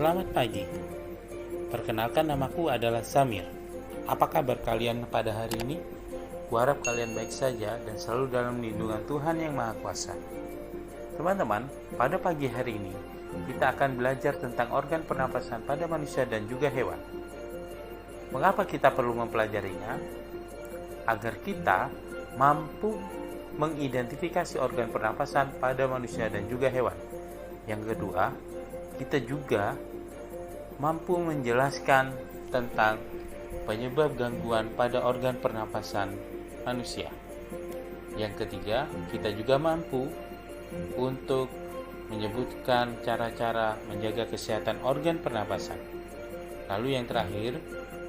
Selamat pagi. Perkenalkan, namaku adalah Samir. Apa kabar kalian pada hari ini? Kuharap kalian baik saja dan selalu dalam lindungan Tuhan Yang Maha Kuasa. Teman-teman, pada pagi hari ini kita akan belajar tentang organ pernapasan pada manusia dan juga hewan. Mengapa kita perlu mempelajarinya? Agar kita mampu mengidentifikasi organ pernapasan pada manusia dan juga hewan. Yang kedua, kita juga mampu menjelaskan tentang penyebab gangguan pada organ pernapasan manusia. Yang ketiga, kita juga mampu untuk menyebutkan cara-cara menjaga kesehatan organ pernapasan. Lalu yang terakhir,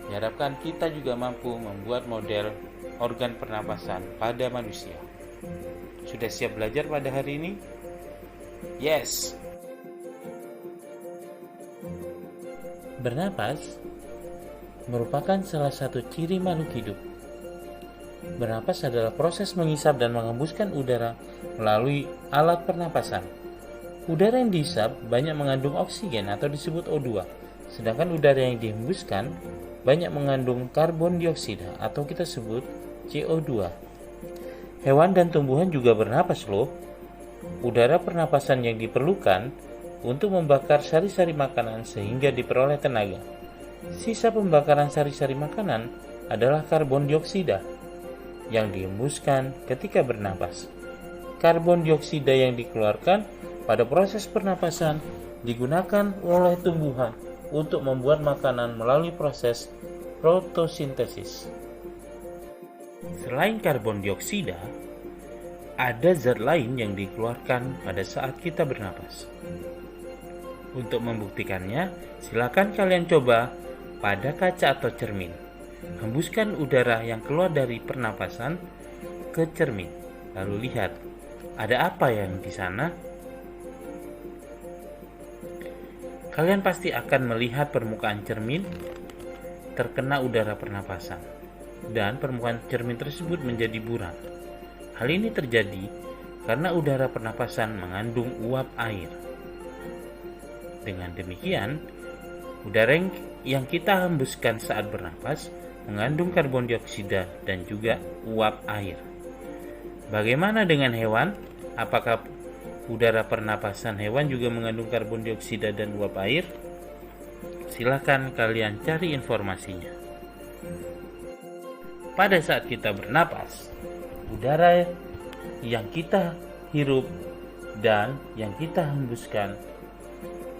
diharapkan kita juga mampu membuat model organ pernapasan pada manusia. Sudah siap belajar pada hari ini? Yes! Bernapas merupakan salah satu ciri makhluk hidup. Bernapas adalah proses mengisap dan mengembuskan udara melalui alat pernapasan. Udara yang dihisap banyak mengandung oksigen atau disebut O2, sedangkan udara yang dihembuskan banyak mengandung karbon dioksida atau kita sebut CO2. Hewan dan tumbuhan juga bernapas loh. Udara pernapasan yang diperlukan untuk membakar sari-sari makanan sehingga diperoleh tenaga. Sisa pembakaran sari-sari makanan adalah karbon dioksida yang dihembuskan ketika bernapas. Karbon dioksida yang dikeluarkan pada proses pernapasan digunakan oleh tumbuhan untuk membuat makanan melalui proses fotosintesis. Selain karbon dioksida, ada zat lain yang dikeluarkan pada saat kita bernapas. Untuk membuktikannya, silakan kalian coba pada kaca atau cermin. Hembuskan udara yang keluar dari pernapasan ke cermin. Lalu lihat, ada apa yang di sana? Kalian pasti akan melihat permukaan cermin terkena udara pernapasan, dan permukaan cermin tersebut menjadi buram. Hal ini terjadi karena udara pernapasan mengandung uap air. Dengan demikian, udara yang kita hembuskan saat bernapas mengandung karbon dioksida dan juga uap air. Bagaimana dengan hewan? Apakah udara pernapasan hewan juga mengandung karbon dioksida dan uap air? Silakan kalian cari informasinya. Pada saat kita bernapas, udara yang kita hirup dan yang kita hembuskan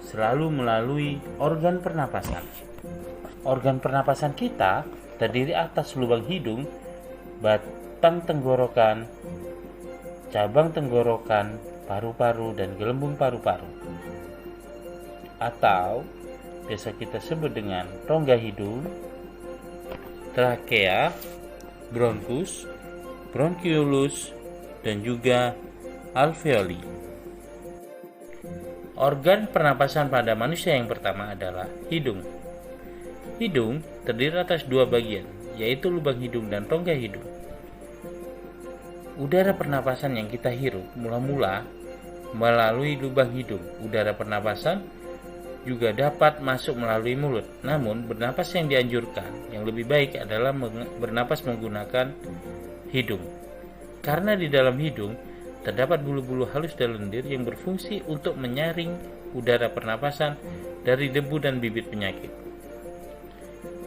selalu melalui organ pernapasan. Organ pernapasan kita terdiri atas lubang hidung, batang tenggorokan, cabang tenggorokan, paru-paru, dan gelembung paru-paru. Atau biasa kita sebut dengan rongga hidung, trakea, bronkus, bronkiolus, dan juga alveoli. Organ pernapasan pada manusia yang pertama adalah hidung. Hidung terdiri atas dua bagian, yaitu lubang hidung dan rongga hidung. Udara pernapasan yang kita hirup mula-mula melalui lubang hidung. Udara pernapasan juga dapat masuk melalui mulut. Namun, bernapas yang dianjurkan, yang lebih baik adalah bernapas menggunakan hidung. Karena di dalam hidung terdapat bulu-bulu halus dan lendir yang berfungsi untuk menyaring udara pernapasan dari debu dan bibit penyakit.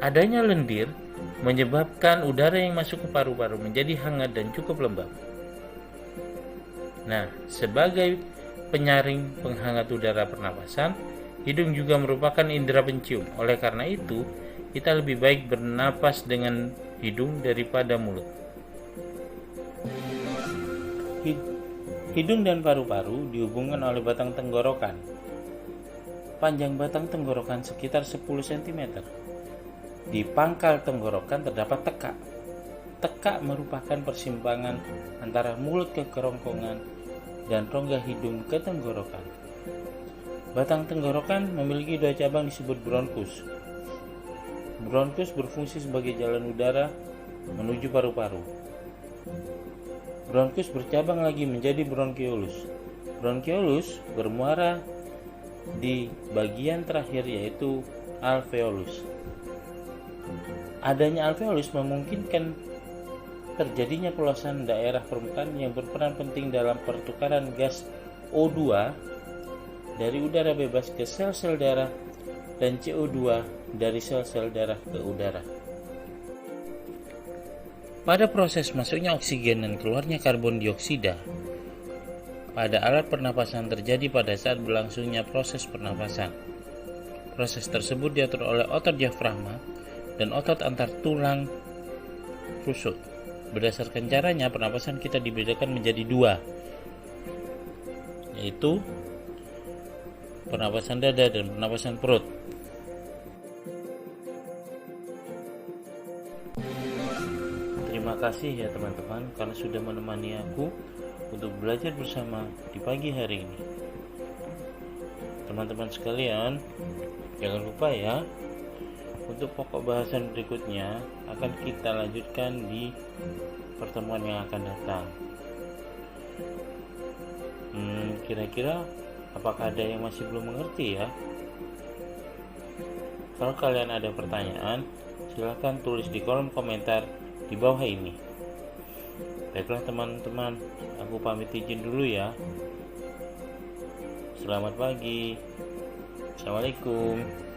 Adanya lendir menyebabkan udara yang masuk ke paru-paru menjadi hangat dan cukup lembab. Nah, sebagai penyaring penghangat udara pernapasan, hidung juga merupakan indera pencium. Oleh karena itu, kita lebih baik bernapas dengan hidung daripada mulut. Hidung dan paru-paru dihubungkan oleh batang tenggorokan. Panjang batang tenggorokan sekitar 10 cm. Di pangkal tenggorokan terdapat tekak. Tekak merupakan persimpangan antara mulut ke kerongkongan dan rongga hidung ke tenggorokan. Batang tenggorokan memiliki dua cabang disebut bronkus. Bronkus berfungsi sebagai jalan udara menuju paru-paru. Bronkus bercabang lagi menjadi bronkiolus. Bronkiolus bermuara di bagian terakhir, yaitu alveolus. Adanya alveolus memungkinkan terjadinya polusan daerah permukaan yang berperan penting dalam pertukaran gas O2 dari udara bebas ke sel-sel darah dan CO2 dari sel-sel darah ke udara. Pada proses masuknya oksigen dan keluarnya karbon dioksida pada alat pernapasan terjadi pada saat berlangsungnya proses pernapasan. Proses tersebut diatur oleh otot diafragma dan otot antar tulang rusuk. Berdasarkan caranya, pernapasan kita dibedakan menjadi dua, yaitu pernapasan dada dan pernapasan perut. Terima kasih ya teman-teman karena sudah menemani aku untuk belajar bersama di pagi hari ini. Teman-teman sekalian, jangan lupa ya, untuk pokok bahasan berikutnya akan kita lanjutkan di pertemuan yang akan datang. Kira-kira apakah ada yang masih belum mengerti ya? Kalau kalian ada pertanyaan, silahkan tulis di kolom komentar di bawah ini. Baiklah teman-teman, aku pamit izin dulu ya. Selamat pagi. Assalamualaikum.